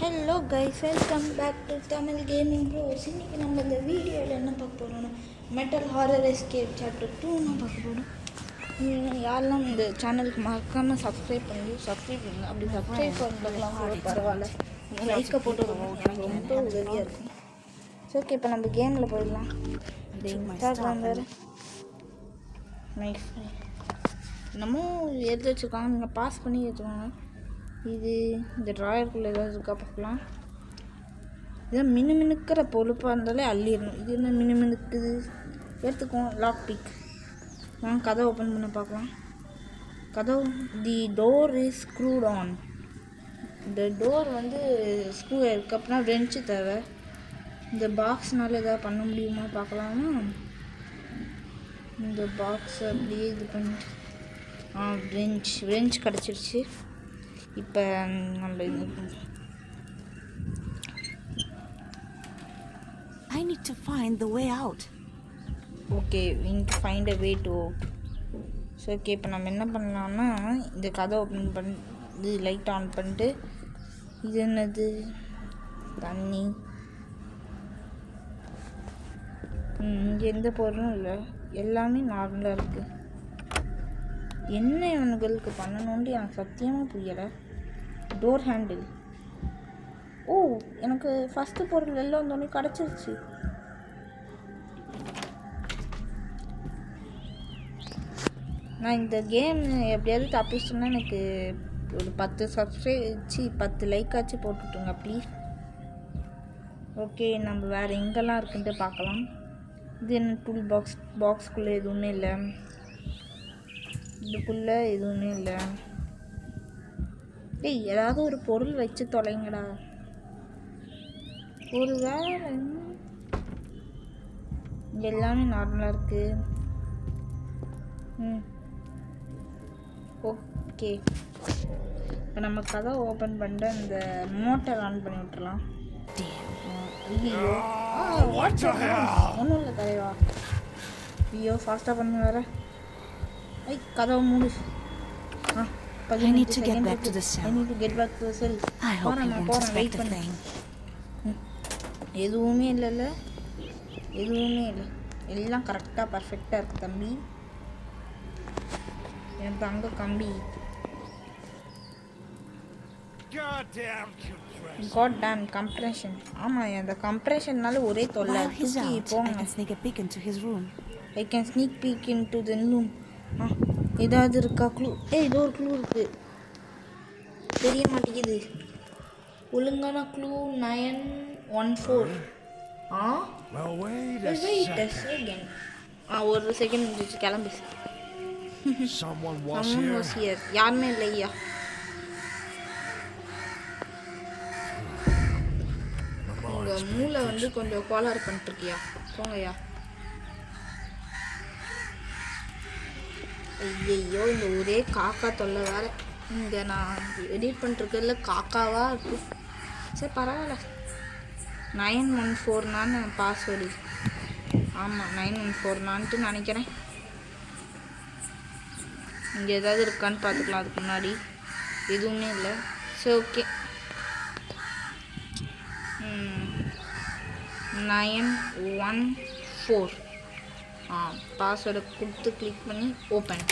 Hello guys, welcome back to Tamil gaming bros. இன்றைக்கி நம்ம இந்த வீடியோவில் என்ன பார்க்க போகிறோம்னா மெட்டல் ஹாரர் எஸ்கேப் சாப்டர் 2 நான் பார்க்க போகிறோம். யாரெல்லாம் இந்த சேனலுக்கு மறக்காமல் சப்ஸ்கிரைப் பண்ணுங்க. அப்படி சப்ஸ்கிரைப் பண்ணுறதுலாம் கூட பரவாயில்ல, லைக்கை போட்டு எனக்கு ரொம்ப உதவியாக இருக்கும். ஸோ ஓகே, இப்போ நம்ம கேமில் போயிடலாம். இந்த இன்ஸ்டாகிராம் வேறு நைஸ் இன்னமும் எடுத்து வச்சுருக்காங்க, நீங்கள் பாஸ் பண்ணி வச்சுக்கோங்க. இது இந்த ட்ராயருக்குள்ளே ஏதாவது இருக்கா பார்க்கலாம். இதான் மினுமினுக்கிற பொழுப்பாக இருந்தாலே அள்ளிடணும். இது என்ன மினுமினுக்குது, எடுத்துக்குவோம். Lock big. கதை ஓப்பன் பண்ண பார்க்கலாம். கதவு தி டோர் இஸ் ஸ்க்ரூட் ஆன். இந்த டோர் வந்து ஸ்க்ரூ இருக்குது, அப்படின்னா ரென்ச்சு தேவை. இந்த பாக்ஸ்னால எதாவது பண்ண முடியுமா பார்க்கலாமா? இந்த பாக்ஸ் அப்படியே இது பண்ணி ரெஞ்ச் கிடச்சிருச்சு. இப்போ நம்ம I need to find the way out. Okay, we need to find a way to out. So okay, இப்போ நம்ம என்ன பண்ணலாம்னா இந்த கதை ஓப்பன் பண்ணி இது லைட் ஆன் பண்ணிட்டு, இது என்னது தண்ணி, இங்கே எந்த பொருளும் இல்லை, எல்லாமே நார்மலாக இருக்குது. என்ன இவனுங்களுக்கு பண்ணணும்னு எனக்கு சத்தியமாக புரியலை. Door handle. ஓ, எனக்கு ஃபஸ்ட்டு பொருள் எல்லாம் வந்தோடனே கிடச்சிருச்சு. நான் இந்த கேம் எப்படியாவது தப்பிச்சிட்டேன்னா எனக்கு ஒரு 10 லைக் ஆச்சு போட்டுவிட்டுங்க ப்ளீஸ். ஓகே, நம்ம வேறு எங்கெல்லாம் இருக்குன்ட்டு பார்க்கலாம். இது என்ன டூல் பாக்ஸ்குள்ளே எதுவுமே இல்லை, இதுக்குள்ளே எதுவுமே இல்லை. டேய், ஏதாவது ஒரு பொருள் வச்சு தொலைங்கடா. ஒரு வேலை இங்கே எல்லாமே நார்மலாக இருக்குது. ஓகே, இப்போ நம்ம கதை ஓப்பன் பண்ணிட்டு இந்த மோட்டர் ஆன் பண்ணி விட்டுறலாம். ஐயோ, ஒன்றும் இல்லை தலைவா. ஐயோ, ஃபாஸ்ட்டாக பண்ண வேறு. கதவை மூடு. I need to get back to the cell. I hope you won't suspect a thing. எதுவுமே இல்லைல்ல, எதுவுமே இல்லை, எல்லாம் கரெக்டாக பர்ஃபெக்டாக இருக்குது தம்பி, என் தங்க கம்பி. God damn compression. ஆமாம், அந்த கம்ப்ரெஷன்னால ஒரே தொல்லை. போங்க. I can sneak peek into the room. ஏதாவது இருக்கா க்ளூ? ஏதோ ஒரு க்ளூ இருக்குது, தெரிய மாட்டேங்குது. ஒழுங்கான க்ளூ 914. ஒரு செகண்ட் இருந்துச்சு, கிளம்பு. யாருமே இல்லையா? உங்கள் மூளை வந்து கொஞ்சம் கோளாறு பண்ணிட்டுருக்கியா? போங்கய்யா. ஐயோ, இந்த ஒரே காக்கா தொல்லை வேறு. இங்கே நான் எடிட் பண்ணிட்டுருக்கிறதுல காக்காவாக இருக்கும். சரி பரவாயில்ல. 914 பாஸ்வேர்டு. ஆமாம், 914 நினைக்கிறேன். இங்கே ஏதாவது இருக்கான்னு பார்த்துக்கலாம். அதுக்கு முன்னாடி எதுவுமே இல்லை. சரி ஓகே, 914 பாஸ்வேர்டை கொடுத்து கிளிக் பண்ணி ஓப்பன்.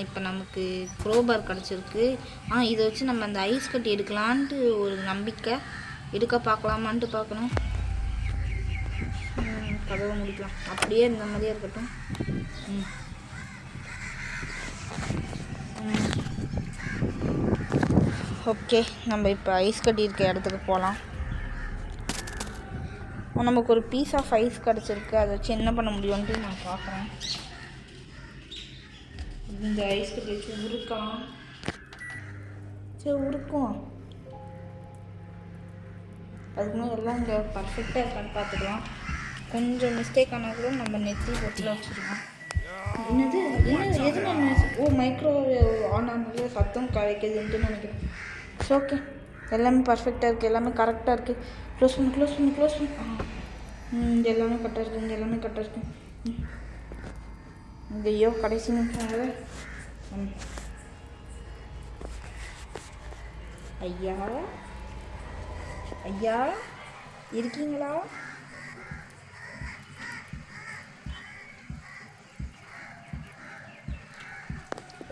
இப்போ நமக்கு க்ரோபார் கிடச்சிருக்கு. இதை வச்சு நம்ம அந்த ஐஸ் கட்டி எடுக்கலான்ட்டு ஒரு நம்பிக்கை. எடுக்க பார்க்கலாமான்ட்டு பார்க்கணும். கதவை முடிக்கலாம், அப்படியே இந்த மாதிரியே இருக்கட்டும். ஓகே, நம்ம இப்போ ஐஸ் கட்டி இருக்க இடத்துக்கு போகலாம். நமக்கு ஒரு பீஸ் ஆஃப் ஐஸ் கிடச்சிருக்கு, அதை வச்சு என்ன பண்ண முடியும்ன்ட்டு நான் பார்க்குறேன். இந்த ஐஸ் கட்டி வச்சு உருக்கலாம். சரி உருக்கும். அதுக்கு மேலே எல்லாம் இங்கே பர்ஃபெக்டாக இருக்கான்னு பார்த்துக்கலாம். கொஞ்சம் மிஸ்டேக் ஆனால் கூட நம்ம நெத்தி போட்டில் வச்சுருக்கோம். என்னது எது மைக்ரோவேவ் ஆன் ஆனாலே சத்தம் கிடைக்குதுன்ட்டு நினைக்கிறேன். ஸோ ஓகே, எல்லாமே பர்ஃபெக்டாக இருக்குது, எல்லாமே கரெக்டாக இருக்குது. க்ளோஸ் பண்ணு. இங்கே எல்லாமே கரெக்டாக இருக்குது. ஐயோ, கடைசி நிமிஷம். ஐயா, ஐயா இருக்கீங்களா?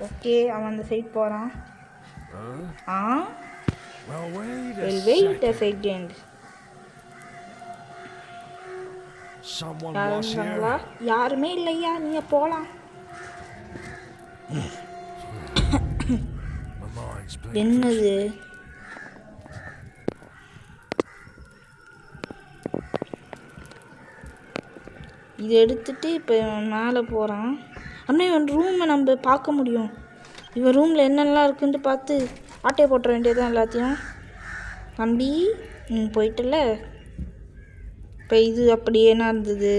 ஓகே, அவன் அந்த சைட் போகிறான். Wait a second. யாருங்களா? யாருமே இல்லையா, நீங்கள் போகலாம். என்னது? இது எடுத்துட்டு இப்போ மேலே போகிறான். அப்படின்னா இவன் ரூமை நம்ம பார்க்க முடியும். இவன் ரூமில் என்னெல்லாம் இருக்குன்ட்டு பார்த்து ஆட்டையை போட்டுற வேண்டியதுதான் எல்லாத்தையும். தம்பி போயிட்டல. இப்போ இது அப்படியே என்ன இருந்தது?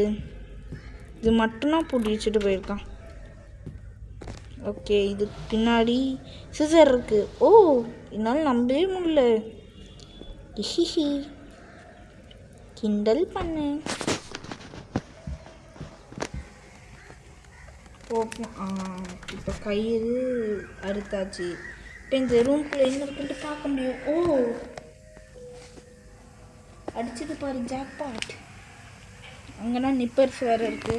இது மட்டும்தான் பிடிச்சிட்டு போயிருக்கான். ஓகே, இது பின்னாடி சிசர் இருக்குது. ஓ, என்னால் நம்பவே முடியல. ஹிஹி, கிண்டல் பண்ணு. ஓகே, இப்போ கயிறு அறுத்தாச்சு. இப்போ இந்த ரூம்குள்ளே என்ன இருக்குன்ட்டு பார்க்க முடியும். ஓ, அடிச்சது பாரு, ஜாக்பாட். அங்கேனா நிப்பர்ஸ் வேறு இருக்குது.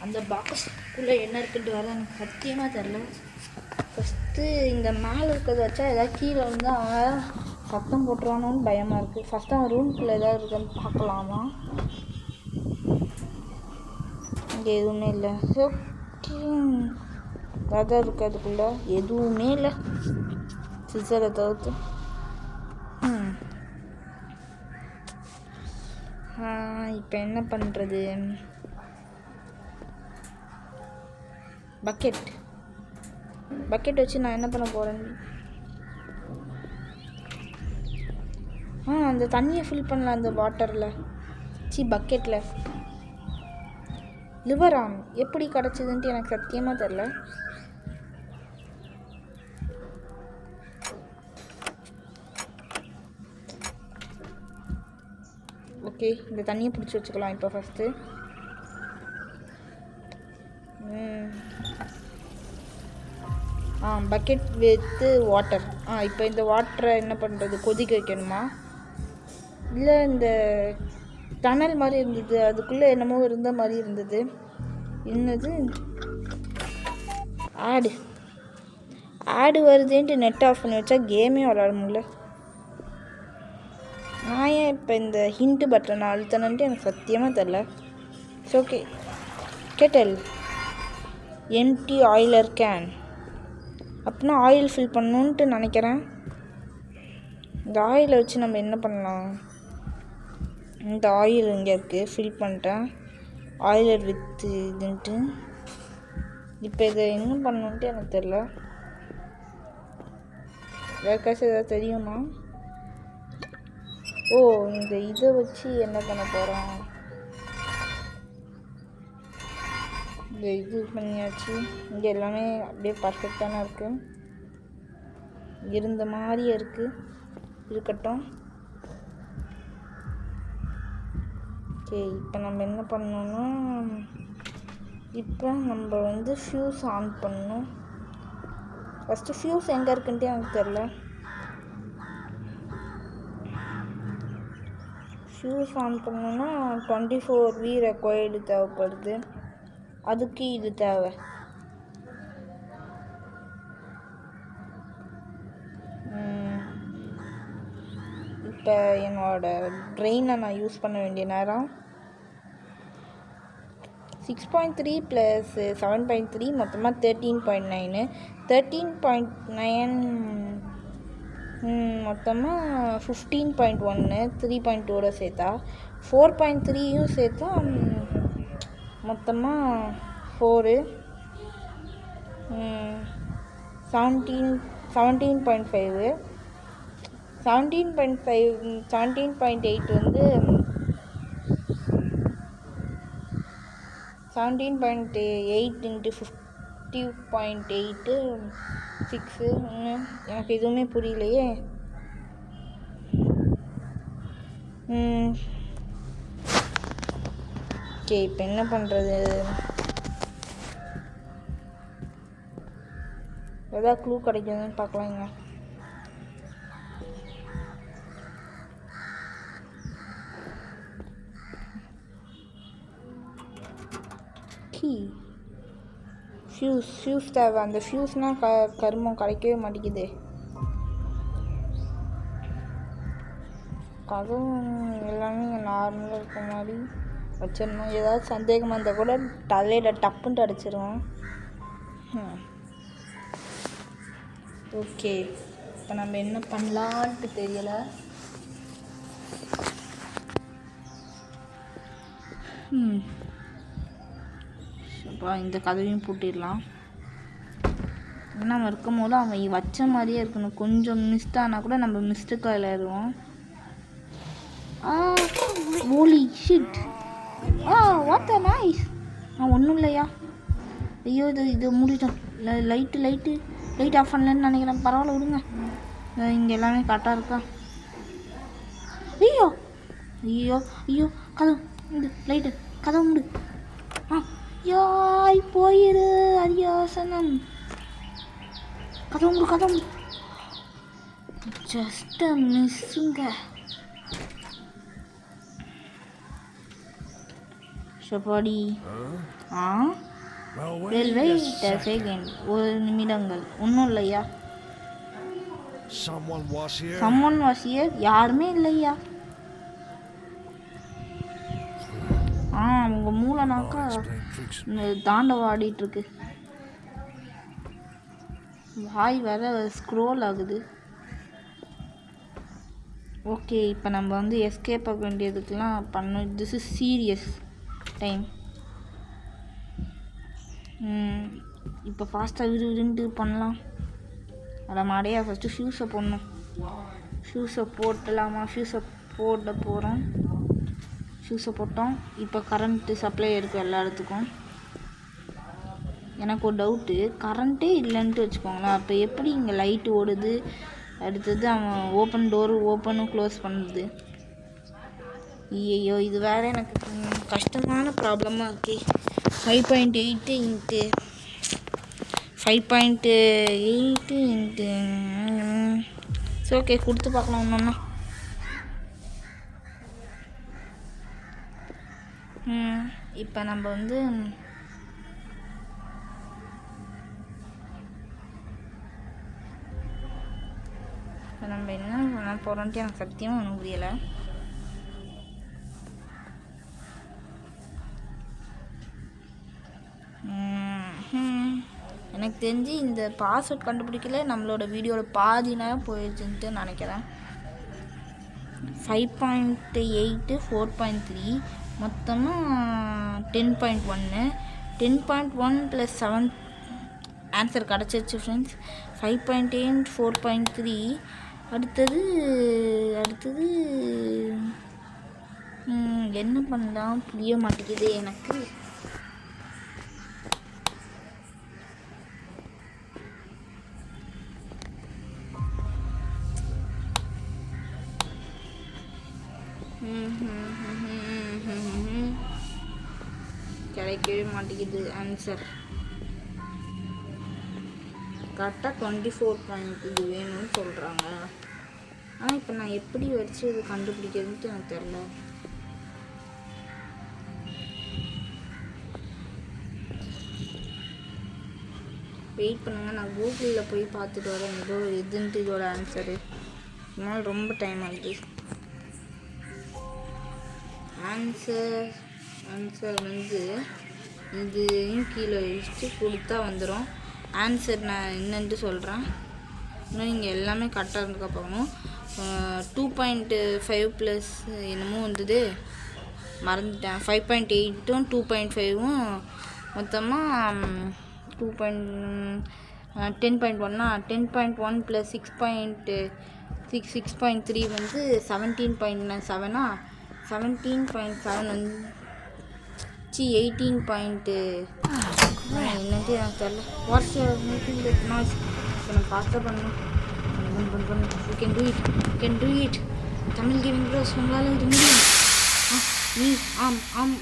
அந்த பாக்ஸ்க்குள்ளே என்ன இருக்குன்ட்டு வேறு எனக்கு சத்தியமாக தெரில. ஃபஸ்ட்டு இந்த மேலே இருக்கிறத வச்சா ஏதாவது கீழே வந்து அவன் சத்தம் போட்டுருவானோன்னு பயமாக இருக்குது. ஃபஸ்ட்டு அவன் ரூம்குள்ளே ஏதாவது இருக்குன்னு பார்க்கலாமா? இங்கே எதுவுமே இல்லை. ஓகே, அதான் இருக்குது. அதுக்குள்ளே எதுவுமே இல்லை, சிசரை தவிர்த்து. இப்போ என்ன பண்ணுறது? பக்கெட் வச்சு நான் என்ன பண்ண போகிறேன்? அந்த தண்ணியை ஃபில் பண்ணலாம் அந்த வாட்டரில். பக்கெட்டில். லிவராம் எப்படி கிடச்சிதுன்ட்டு எனக்கு சத்தியமாக தெரில. ஓகே, இந்த தண்ணியை பிடிச்சி வச்சுக்கலாம் இப்போ ஃபஸ்ட்டு. Bucket with water. இப்போ இந்த வாட்டரை என்ன பண்ணுறது? கொதிக்க வைக்கணுமா? இல்லை இந்த டனல் மாதிரி இருந்தது, அதுக்குள்ளே என்னமோ இருந்த மாதிரி இருந்தது. என்னது? ஆடு வருதுன்ட்டு நெட் ஆஃப் பண்ணி வச்சா கேமே விளாட முடியல. நான் ஏன் இப்போ இந்த ஹிண்ட்டு பட்டனை அழுத்தணுன்ட்டு எனக்கு சத்தியமாக தெரில. It's okay. Kettle empty oiler can. அப்படின்னா ஆயில் ஃபில் பண்ணணுன்ட்டு நினைக்கிறேன். இந்த ஆயிலை வச்சு நம்ம என்ன பண்ணலாம்? இந்த ஆயில் இங்கே இருக்குது, ஃபில் பண்ணிட்டேன். ஆயிலர் வித்து இதுன்ட்டு. இப்போ இதை என்ன பண்ணணுன்ட்டு எனக்கு தெரில. யாருக்காச்சும் ஏதாவது தெரியுமா? ஓ, இந்த இதை வச்சு என்ன பண்ண போகிறோம்? இந்த இது பண்ணியாச்சு. இங்கே எல்லாமே அப்படியே பர்ஃபெக்டான இருக்குது, இருந்த மாதிரியே இருக்குது. இருக்கட்டும். ஓகே, இப்போ நம்ம என்ன பண்ணணும்னா, இப்போ நம்ம வந்து ஃபியூஸ் ஆன் பண்ணணும். ஃபஸ்ட்டு ஃபியூஸ் எங்கே இருக்குன்ட்டு எனக்கு தெரில. ஃபியூஸ் ஆன் பண்ணணுன்னா 24V ரெக்வயர்டு தேவைப்படுது. அதுக்கு இது தேவை. இப்போ என்னோடய ப்ரெயினை நான் யூஸ் பண்ண வேண்டிய நேரம். 6.3 + 7.3 மொத்தமாக 13.9. 13.9 மொத்தமாக 15.1. 3.2 சேர்த்தா 4.3யும் சேர்த்தா மொத்தமாக 4. 17.5. 17.8 வந்து 17.8 × 50.8 6. எனக்கு எதுவுமே புரியலையே. ஓகே, இப்போ என்ன பண்ணுறது? எதாவது க்ளூ கிடைக்குதுன்னு பார்க்கலாங்க. கீ ஃபியூஸ் தேவை. அந்த ஃபியூஸ்னால் கருமம் கிடைக்கவே மாட்டேங்குது. அதுவும் எல்லாமே இங்கே நார்மலாக இருக்க மாதிரி வச்சிடணும். ஏதாவது சந்தேகமாக இருந்தால் கூட தலையில் டப்புன்ட்டு அடிச்சிருவோம். ஓகே, இப்போ நம்ம என்ன பண்ணலான்ட்டு தெரியலை. அப்போ இந்த கதவையும் பூட்டிடலாம். நம்ம இருக்கும் போது அவன் வச்ச மாதிரியே இருக்கணும். கொஞ்சம் மிஸ்ட் ஆனால் கூட நம்ம மிஸ்டேக் விளையாடுவோம். Holy shit, what the nice. ஒன்றும் இல்லையா? ஐயோ, இது மூடிட்டோம். லைட் ஆஃப் பண்ணலன்னு நினைக்கிறேன். பரவாயில்ல, விடுங்க. இங்கே எல்லாமே கரெக்டாக இருக்கா? ஐயோ ஐயோ ஐயோ, கதவு மூடு. லைட்டு கதவு மூடு. யாய் போயிரு அரியாசனம். கதவு மூடு. ஜஸ்ட் மிஸ்ஸுங்க. ஷபாடி. Wait a second. ஒரு நிமிடங்கள். ஒன்றும் இல்லையா? someone was here. யாருமே இல்லையா? உங்கள் மூளைனாக்கா தாண்டவம் ஆடிட்டுருக்கு. வாய் வேற ஸ்க்ரோல் ஆகுது. ஓகே, இப்போ நம்ம வந்து எஸ்கேப் ஆக வேண்டியதுக்கெலாம் பண்ணோம். This is serious time. இப்போ ஃபாஸ்ட்டாக விறுவிறுன்ட்டு பண்ணலாம். அதை மாடையா ஃபஸ்ட்டு ஷூஸை போடணும். ஷூஸை போட்டலாமா? ஷூஸை போட போகிறோம். ஷூஸை போட்டோம். இப்போ கரண்ட்டு சப்ளை இருக்குது எல்லா இடத்துக்கும். எனக்கு ஒரு டவுட்டு, கரண்ட்டே இல்லைன்ட்டு வச்சுக்கோங்களேன். அப்போ எப்படி இங்கே லைட்டு ஓடுது? அடுத்தது அவன் டோரு ஓப்பனும் க்ளோஸ் பண்ணுறது. ஐயோ, இது வேறு எனக்கு கஷ்டமான ப்ராப்ளமாக இருக்கே. 5.8 இன்ட்டு 5.8 இன்ட்டு சரி, ஓகே, கொடுத்து பார்க்கலாம். ஒன்றா இப்போ நம்ம வந்து நம்ம என்ன பண்ண போகிறோன்ட்டு எனக்கு சத்தியமாக ஒன்றும் புரியலை. எனக்கு தெரிஞ்சு இந்த பாஸ்வேர்ட் கண்டுபிடிக்கல நம்மளோட வீடியோவில் பாதி நேரம் போயிடுச்சுன்ட்டு நினைக்கிறேன். 5.8 4.3 மொத்தமாக 10.1 10.1 + 7 ஆன்சர் கிடச்சிருச்சு ஃப்ரெண்ட்ஸ். 5.8 4.3. அடுத்தது என்ன பண்ணலாம் புரிய மாட்டேங்குது எனக்கு. கிடைக்கவே மாட்டேங்குது ஆன்சர். கரெக்டாக 24 பாயிண்ட் இது வேணும்னு சொல்கிறாங்க. ஆனால் இப்போ நான் எப்படி வச்சு இது கண்டுபிடிக்கிறதுன்ட்டு எனக்கு தெரில. வெயிட் பண்ணுங்கள், நான் கூகுளில் போய் பார்த்துட்டு வரேன் எதுன்ட்டு இதோட ஆன்சரு. இதனால் ரொம்ப டைம் ஆகுது. ஆன்சர் வந்து இதையும் கீழே வச்சுட்டு கொடுத்தா வந்துடும். ஆன்சர் நான் என்னன்ட்டு சொல்கிறேன். இன்னும் இங்கே எல்லாமே கரெக்டாக இருந்துக்கப்புறமும் 2.5 ப்ளஸ் என்னமோ வந்தது மறந்துட்டேன். 5.8ம் 2.5ம் மொத்தமாக 10.1 10.1 + 6.3 வந்து 17.7 17.7 வந்து 18. என்னன்ட்டு எனக்கு தெரியல. What's your making that noise? இப்போ நான் ஃபாஸ்ட்டாக பண்ணணும். You can do it Tamil gaming bros. உங்களால் இது முடியும். நீ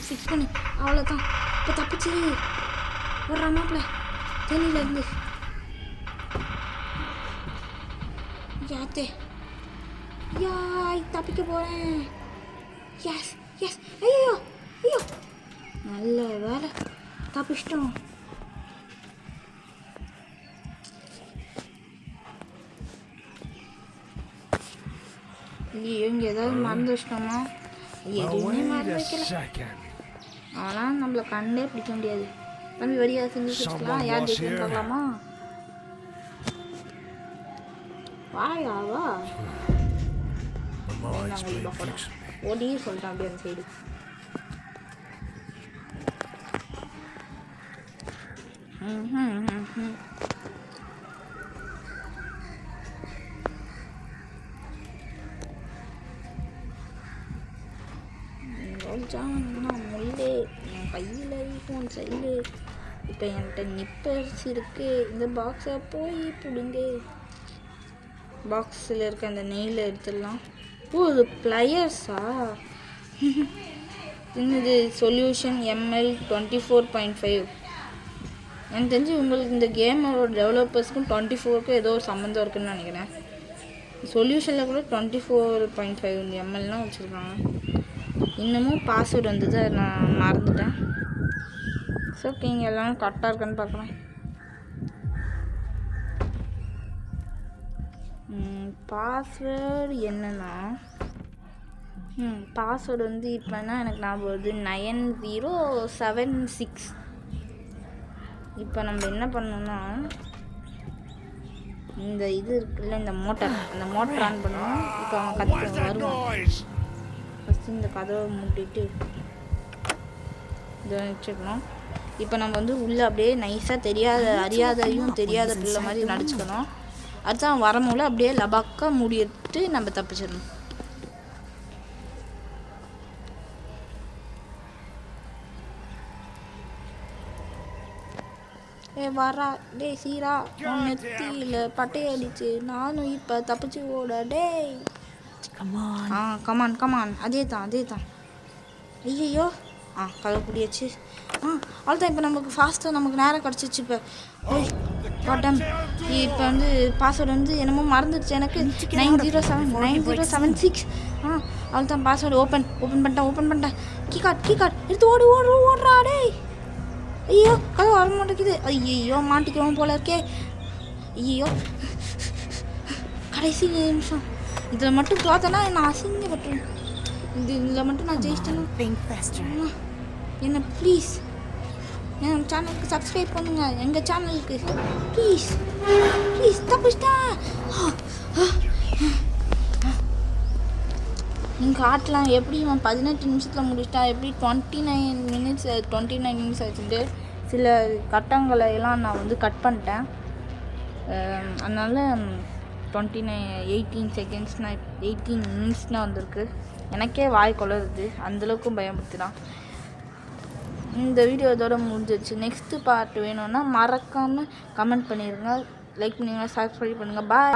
ஃபிக்ஸ் பண்ணு. அவ்வளோதான். இப்போ தப்பிச்சு ஒரு மாப்பிள்ள தேனியிலேருந்து யாத்தே தப்பிக்க போகிறேன். எஸ் ஐயோ நல்ல வேலை. தப்பிச்சிட்டோம். ஐயோ இங்கே ஏதாவது மறந்து வச்சிட்டோமா? எதுவுமே மறந்து வைக்கல. ஆனால் நம்மளை கண்டே பிடிக்க முடியாது. தம்பி வரியா செஞ்சு வச்சுக்கலாம். யார் ஜெயிக்கன்னு பார்க்கலாமா? வாயா வா. ஓடி சொல்லிட்டேன் அப்படியே அந்த சைடு. முள்ளே என் கையில் ஃபோன் சைடு. இப்போ என்கிட்ட நிப்பர்ஸ் இருக்கு. இந்த பாக்ஸை போய் பிடுங்க. பாக்ஸில் இருக்க அந்த நெயில் எடுத்துடலாம். ஓ இது ப்ளையர்ஸா? இன்னது சொல்யூஷன் ML 24.5. எனக்கு தெரிஞ்சு உங்களுக்கு இந்த கேமோட டெவலப்பர்ஸ்க்கும் 24க்கும் ஏதோ ஒரு சம்மந்தம் இருக்குதுன்னு நினைக்கிறேன். சொல்யூஷனில் கூட 24.5 MLலாம் வச்சுருக்காங்க. இன்னமும் பாஸ்வேர்டு வந்தது, அதை நான் மறந்துட்டேன். ஸோ இங்கே எல்லாம் கரெக்டாக இருக்கான்னு பார்க்கலாம். பாஸ்வேர்டு என்னன்னா பாஸ்வேர்டு வந்து இப்போனா எனக்கு ஞாபகம் வருது 9076. இப்போ நம்ம என்ன பண்ணோம்னா இந்த இது இருக்குல்ல, இந்த மோட்டார், அந்த மோட்டர் ஆன் பண்ணுவோம். இப்போ அவன் கற்றுக்க வருவான். ஃபஸ்ட்டு இந்த கதவை மூட்டிட்டு இதை வச்சுக்கணும். இப்போ நம்ம வந்து உள்ளே அப்படியே நைஸாக அறியாதையும் தெரியாத பிள்ளை மாதிரி நடிச்சுக்கணும். அதுதான் வரமூல அப்படியே லபாக்கா மூடிட்டு நம்ம தப்பிச்சிடணும். வரா டே சீரா நெத்தியில் பட்டையடிச்சு நானும் இப்போ தப்பிச்சு ஓட டே. Come on come on. அதே தான். ஐயோ கதை பிடியாச்சு. அவ்வளோதான். இப்போ நமக்கு ஃபாஸ்ட்டாக நமக்கு நேரம் கிடச்சிச்சு. இப்போ ஓய் பாட்டம். இப்போ வந்து பாஸ்வேர்டு வந்து என்னமோ மறந்துடுச்சு எனக்கு. 9076. அவ்வளோதான். பாஸ்வேர்டு ஓப்பன் பண்ணிட்டேன். கீகார்ட் எடுத்து ஓடுறா டே. ஐயோ கதை வர மாட்டேங்குது. ஐயோ மாட்டிக்கிறோம் போல இருக்கே. ஐயோ கடைசி நிமிஷம். இதில் மட்டும் தோத்தனா நான் அசிங்கப்பட்டுருவேன். இதில் மட்டும் நான் ஜெயிச்சிட்டேன். என்ன ப்ளீஸ் என் சேனலுக்கு சப்ஸ்கிரைப் பண்ணுங்க. எங்கள் சேனலுக்கு ப்ளீஸ் தப்பிச்சிட்டேன். நீங்கள் காட்டலாம் எப்படி இவன் 18 நிமிஷத்தில் முடிச்சிட்டா, எப்படி 29 மினிட்ஸ் ஆச்சுட்டு சில கட்டங்களை எல்லாம் நான் வந்து கட் பண்ணிட்டேன். அதனால் 18 செகண்ட்ஸ்னால் 18 மினிட்ஸ்னால் வந்திருக்கு. எனக்கே வாய் கொள்ளுறது, அந்தளவுக்கும் பயன்படுத்தினான். இந்த வீடியோ இதோட முடிஞ்சிருச்சு. நெக்ஸ்ட்டு பார்ட் வேணும்னா மறக்காமல் கமெண்ட் பண்ணிடுங்க, லைக் பண்ணுங்கள், சப்ஸ்கிரைப் பண்ணுங்கள். பாய்.